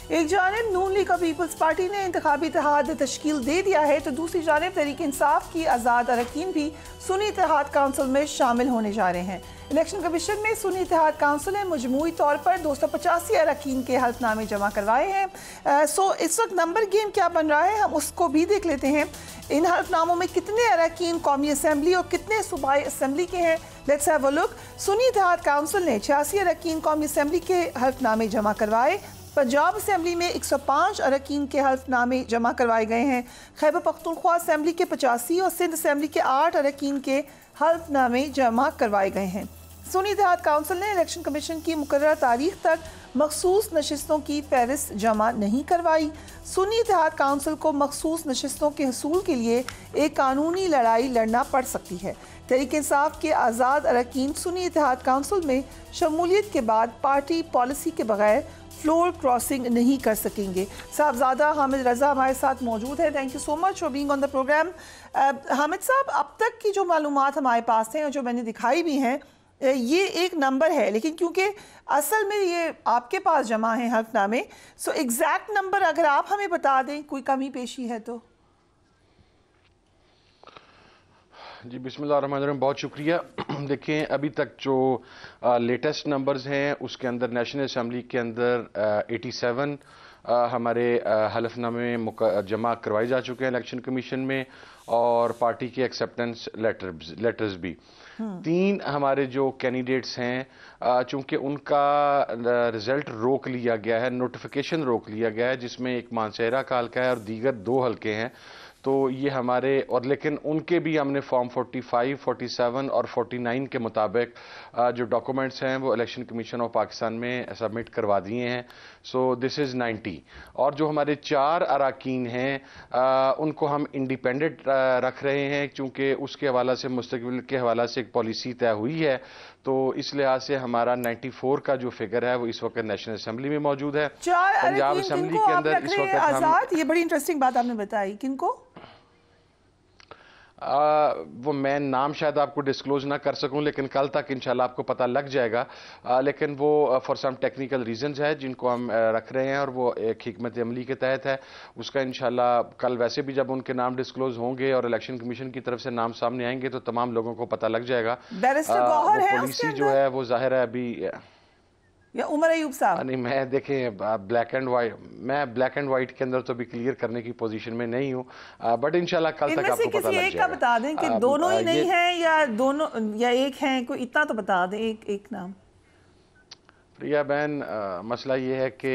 एक जानिब नून लीग और पीपल्स पार्टी ने इंतखाबी इत्तेहाद तश्कील दे दिया है तो दूसरी जानिब तहरीक इंसाफ की आज़ाद अरकान भी सुन्नी इत्तेहाद काउंसिल में शामिल होने जा रहे हैं। इलेक्शन कमीशन में सुन्नी इत्तेहाद काउंसिल ने मजमूई तौर पर 285 अरकान के हल्फनामे जमा करवाए हैं। सो इस वक्त नंबर गेम क्या बन रहा है, हम उसको भी देख लेते हैं। इन हल्फनामों में कितने अरकान कौमी असम्बली और कितने सूबाई असम्बली के हैं, let's have a look. Sunni Ittehad council ने 86 अरकान कौमी असम्बली के हल्फनामे जमा करवाए। पंजाब असम्बली में 105 अरकान के हल्फनामे जमा करवाए गए हैं। खैबर पख्तूनख्वा असम्बली के 85 और सिंध असम्बली के 8 अरकान के हल्फनामे जमा करवाए गए हैं। सुन्नी इत्तेहाद काउंसिल ने इलेक्शन कमीशन की मुकर्रर तारीख तक मखसूस नशिस्तों की फहरिस्त जमा नहीं करवाई। सुन्नी इत्तेहाद काउंसिल को मखसूस नशिस्तों के हसूल के लिए एक कानूनी लड़ाई लड़ना पड़ सकती है। तहरीक इंसाफ के आज़ाद अरकान सुन्नी इत्तेहाद काउंसिल में शमूलियत के बाद पार्टी पॉलिसी के बगैर फ्लोर क्रॉसिंग नहीं कर सकेंगे। साहबजादा हामिद रज़ा हमारे साथ मौजूद है। Thank you so much for being on the programme. Hamid साहब, अब तक की जो मालूमात हमारे पास हैं और जो मैंने दिखाई भी हैं, ये एक नंबर है, लेकिन क्योंकि असल में ये आपके पास जमा है हल्फनामे, सो एग्जैक्ट नंबर अगर आप हमें बता दें, कोई कमी पेशी है तो। जी बिस्मिल्लाहिर्रहमानिर्रहीम, बहुत शुक्रिया। देखें, अभी तक जो लेटेस्ट नंबर्स हैं उसके अंदर नेशनल असम्बली के अंदर 87 हमारे हलफनामे जमा करवाए जा चुके हैं इलेक्शन कमीशन में, और पार्टी के एक्सेप्टेंस लेटर्स भी। 3 हमारे जो कैंडिडेट्स हैं, चूंकि उनका रिजल्ट रोक लिया गया है, नोटिफिकेशन रोक लिया गया है, जिसमें एक मानसेरा का हल्का है और दीगर 2 हल्के हैं, तो ये हमारे और लेकिन उनके भी हमने फॉर्म 45, 47 और 49 के मुताबिक जो डॉक्यूमेंट्स हैं वो इलेक्शन कमीशन ऑफ पाकिस्तान में सबमिट करवा दिए हैं। So this is 90। और जो हमारे 4 अरकान हैं उनको हम इंडिपेंडेंट रख रहे हैं, क्योंकि उसके हवाला से मुस्तकबिल के हवाला से एक पॉलिसी तय हुई है। तो इस लिहाज से हमारा 94 का जो फिगर है वो इस वक्त नेशनल असम्बली में मौजूद है। पंजाब असम्बली के अंदर इस वक्त आज़ाद, ये बड़ी इंटरेस्टिंग बात आपने बताई। किनको? वो मैं नाम शायद आपको डिस्क्लोज ना कर सकूं, लेकिन कल तक इंशाल्लाह आपको पता लग जाएगा। लेकिन वो फॉर सम टेक्निकल रीजंस है जिनको हम रख रहे हैं, और वो एक हिकमत अमली के तहत है। उसका इंशाल्लाह कल वैसे भी जब उनके नाम डिस्क्लोज होंगे और इलेक्शन कमीशन की तरफ से नाम सामने आएंगे तो तमाम लोगों को पता लग जाएगा। वो पॉलिसी जो है वो जाहिर है अभी, या उमर अयूब साहब? नहीं, मैं देखें ब्लैक एंड वाइट के अंदर तो भी क्लियर करने की पोजीशन में नहीं हूँ, बट इंशाल्लाह कल तक आपको पता लग जाएगा। एक का बता दें कि दोनों ही नहीं है या दोनों या एक हैं, कोई इतना तो बता दें, एक नाम। प्रिया बहन, मसला ये है कि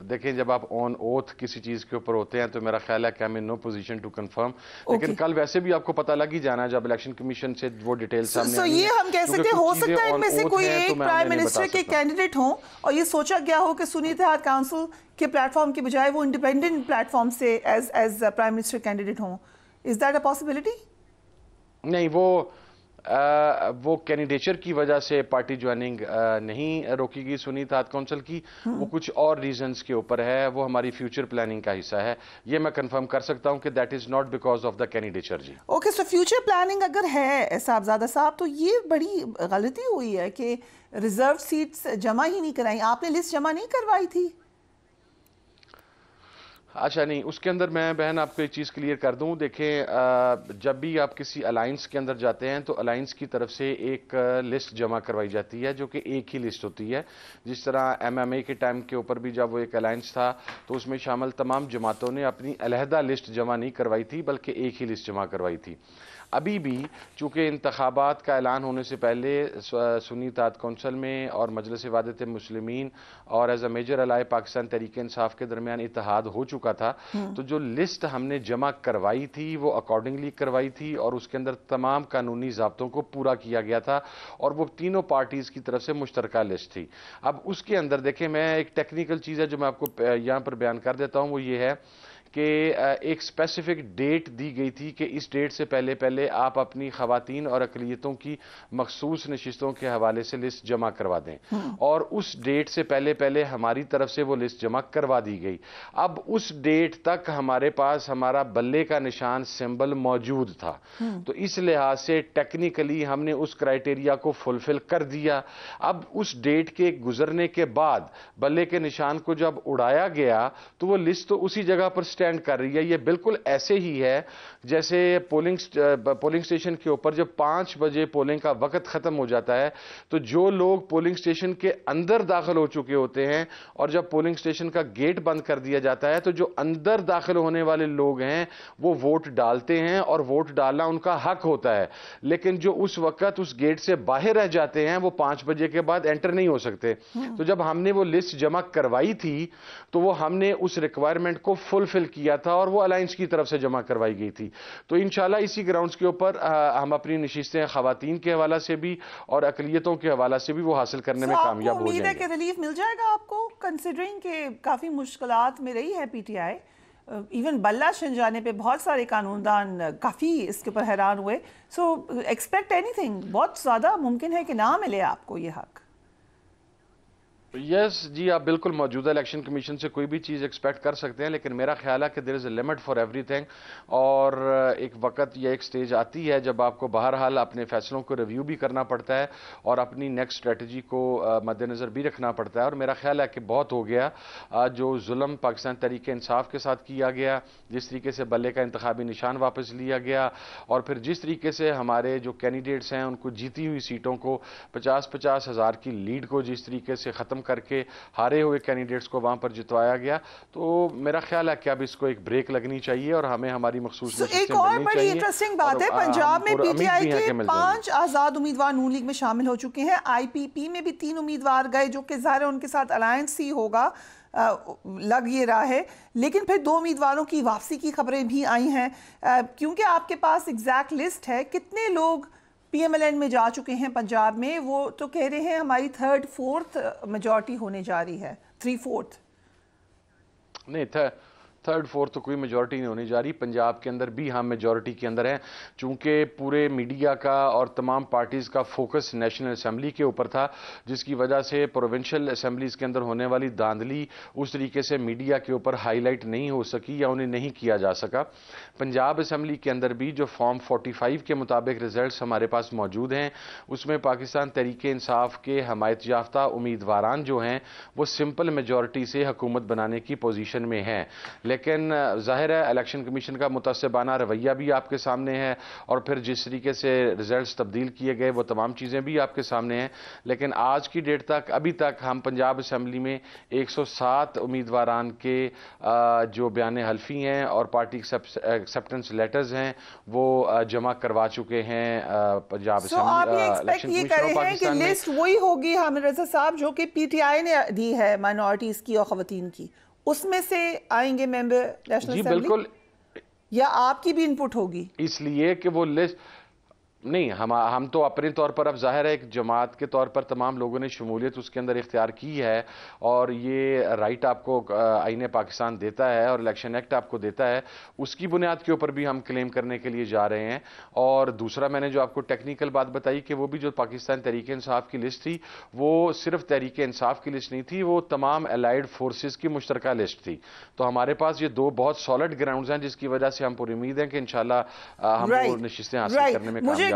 देखें, जब आप ऑन ओथ किसी चीज़ के ऊपर होते हैं तो मेरा ख्याल है कि I am in no position to confirm, लेकिन कल वैसे भी आपको पता लग ही जाना है जब इलेक्शन कमीशन से वो डिटेल सामने आएंगी। ये हम कह सकते हैं, हो सकता है इनमें से कोई एक प्राइम मिनिस्टर के कैंडिडेट हो और ये सोचा गया हो कि सुन्नी इत्तेहाद काउंसिल के प्लेटफॉर्म की बजाय वो इंडिपेंडेंट प्लेटफॉर्म से एज प्राइम मिनिस्टर कैंडिडेट हो। Is that a possibility? नहीं, वो कैंडिडेचर की वजह से पार्टी ज्वाइनिंग नहीं रोकेगी सुन्नी इत्तेहाद काउंसिल की। वो कुछ और रीजंस के ऊपर है, वो हमारी फ्यूचर प्लानिंग का हिस्सा है। ये मैं कंफर्म कर सकता हूं कि that is not because of the candidature. जी ओके, सो फ्यूचर प्लानिंग अगर है साहबजादा साहब, तो ये बड़ी गलती हुई है कि रिजर्व सीट्स जमा ही नहीं कराई। आपने लिस्ट जमा नहीं करवाई थी? अच्छा, नहीं, उसके अंदर मैं बहन आपको एक चीज़ क्लियर कर दूं। देखें, जब भी आप किसी अलायंस के अंदर जाते हैं तो अलायंस की तरफ से एक लिस्ट जमा करवाई जाती है जो कि एक ही लिस्ट होती है। जिस तरह MMA के टाइम के ऊपर भी जब वो एक अलायंस था तो उसमें शामिल तमाम जमातों ने अपनी अलहदा लिस्ट जमा नहीं करवाई थी, बल्कि एक ही लिस्ट जमा करवाई थी। अभी भी चूँकि इंतखाबात का ऐलान होने से पहले सुन्नी इत्तेहाद काउंसिल में और मजलिस वहदत मुस्लिमीन और as a major ally Pakistan Tehreek Insaf के दरमियान इत्तेहाद हो चुका था, तो जो लिस्ट हमने जमा करवाई थी वो अकॉर्डिंगली करवाई थी और उसके अंदर तमाम कानूनी ज़ाब्तों को पूरा किया गया था, और वो तीनों पार्टीज़ की तरफ से मुश्तरका लिस्ट थी। अब उसके अंदर देखें, मैं एक टेक्निकल चीज़ है जो मैं आपको यहाँ पर बयान कर देता हूँ, वो ये है कि एक स्पेसिफिक डेट दी गई थी कि इस डेट से पहले पहले आप अपनी खवातीन और अक़लियतों की मखसूस नशिस्तों के हवाले से लिस्ट जमा करवा दें, और उस डेट से पहले पहले हमारी तरफ से वो लिस्ट जमा करवा दी गई। अब उस डेट तक हमारे पास हमारा बल्ले का निशान सिंबल मौजूद था, तो इस लिहाज से टेक्निकली हमने उस क्राइटेरिया को फुलफिल कर दिया। अब उस डेट के गुजरने के बाद बल्ले के निशान को जब उड़ाया गया तो वो लिस्ट तो उसी जगह पर स्टैंड कर रही है। ये बिल्कुल ऐसे ही है जैसे पोलिंग स्टेशन के ऊपर जब 5 बजे पोलिंग का वक्त खत्म हो जाता है तो जो लोग पोलिंग स्टेशन के अंदर दाखिल हो चुके होते हैं और जब पोलिंग स्टेशन का गेट बंद कर दिया जाता है तो जो अंदर दाखिल होने वाले लोग हैं वो वोट डालते हैं और वोट डालना उनका हक होता है, लेकिन जो उस वक्त उस गेट से बाहर रह जाते हैं वो 5 बजे के बाद एंटर नहीं हो सकते। तो जब हमने वो लिस्ट जमा करवाई थी तो वो हमने उस रिक्वायरमेंट को फुलफिल किया था और वो अलायंस की तरफ से जमा करवाई गई थी। तो इंशाल्लाह इसी ग्राउंड्स के ऊपर हम अपनी नशिस्तें खवातीन के हवाला से भी और अक़लियतों के हवाला से भी वो हासिल करने में कामयाब हो जाएंगे। उम्मीद है कि रिलीफ मिल जाएगा आपको, कंसिडरिंग के काफ़ी मुश्किलात में रही है पीटीआई। इवन बल्ला छिन जाने पे बहुत सारे कानूनदान काफ़ी इसके ऊपर हैरान हुए। सो एक्सपेक्ट एनीथिंग, बहुत ज़्यादा मुमकिन है कि ना मिले आपको ये हक। यस जी, आप बिल्कुल मौजूदा इलेक्शन कमीशन से कोई भी चीज़ एक्सपेक्ट कर सकते हैं, लेकिन मेरा ख्याल है कि there is a limit for everything. और एक वक्त या एक स्टेज आती है जब आपको बहरहाल अपने फैसलों को रिव्यू भी करना पड़ता है और अपनी नेक्स्ट स्ट्रेटजी को मद्देनज़र भी रखना पड़ता है। और मेरा ख्याल है कि बहुत हो गया जो जुल्म पाकिस्तान तहरीक इंसाफ के साथ किया गया, जिस तरीके से बल्ले का इंतखाबी निशान वापस लिया गया और फिर जिस तरीके से हमारे जो कैंडिडेट्स हैं उनको जीती हुई सीटों को 50-50 हज़ार की लीड को जिस तरीके से ख़त्म करके हारे हुए कैंडिडेट्स को वहां पर जितवाया गया, तो मेरा ख्याल है कि अब इसको एक ब्रेक लगनी चाहिए और हमें हमारी मखसूस एक और बड़ी इंटरेस्टिंग बात है, पंजाब में पीटीआई के 5 आजाद उम्मीदवार नून लीग में शामिल हो चुके हैं। आईपीपी में भी 3 उम्मीदवार गए जो कि ज़ाहिर है उनके साथ अलायंस ही होगा, लग ये रहा है। लेकिन फिर 2 उम्मीदवारों की वापसी की खबरें भी आई हैं। क्योंकि आपके पास एग्जैक्ट लिस्ट है कितने लोग पीएमएलएन में जा चुके हैं पंजाब में, वो तो कह रहे हैं हमारी 3rd-4th मेजॉरिटी होने जा रही है, 3/4 नहीं था। 3rd-4th तो कोई मेजॉरिटी नहीं होने जा रही। पंजाब के अंदर भी हम मेजॉरिटी के अंदर हैं, चूंकि पूरे मीडिया का और तमाम पार्टीज़ का फोकस नेशनल असम्बली के ऊपर था, जिसकी वजह से प्रोविंशियल असम्बलीज़ के अंदर होने वाली धांधली उस तरीके से मीडिया के ऊपर हाईलाइट नहीं हो सकी या उन्हें नहीं किया जा सका। पंजाब असम्बली के अंदर भी जो फॉर्म 45 के मुताबिक रिजल्ट हमारे पास मौजूद हैं उसमें पाकिस्तान तहरीक इंसाफ के हमायत याफ्ता उम्मीदवारान जो हैं वो सिंपल मेजॉरिटी से हुकूमत बनाने की पोजीशन में हैं। लेकिन जाहिर है इलेक्शन कमीशन का मुतअस्सिबाना रवैया भी आपके सामने है और फिर जिस तरीके से रिजल्ट्स तब्दील किए गए वो तमाम चीज़ें भी आपके सामने हैं। लेकिन आज की डेट तक अभी तक हम पंजाब असम्बली में 107 उम्मीदवारान के जो बयान हल्फी हैं और पार्टी एक्सेप्टेंस लेटर्स हैं वो जमा करवा चुके हैं पंजाब असम्बली। ये कह रहे हैं कि लिस्ट वही होगी हामिद रज़ा साहब जो कि पीटीआई ने दी है माइनॉरिटीज़ की और ख़वातीन की, उसमें से आएंगे मेंबर नेशनल जी असेंबली? बिल्कुल, या आपकी भी इनपुट होगी? इसलिए कि वो लिस्ट नहीं, हम तो अपने तौर पर अब जाहिर है एक जमात के तौर पर तमाम लोगों ने शमूलियत उसके अंदर इख्तियार की है और ये राइट आपको आईन पाकिस्तान देता है और इलेक्शन एक्ट आपको देता है, उसकी बुनियाद के ऊपर भी हम क्लेम करने के लिए जा रहे हैं। और दूसरा मैंने जो आपको टेक्निकल बात बताई कि वो भी जो पाकिस्तान तहरीक इंसाफ की लिस्ट थी वो सिर्फ तहरीक इंसाफ की लिस्ट नहीं थी, वो तमाम एलाइड फोर्सेज की मुश्तरका लिस्ट थी। तो हमारे पास ये 2 बहुत सॉलिड ग्राउंड्स हैं जिसकी वजह से हम पूरी उम्मीद है कि इंशाल्लाह हम वो नशिस्तें हासिल करने में कामयाब हो जाएंगे।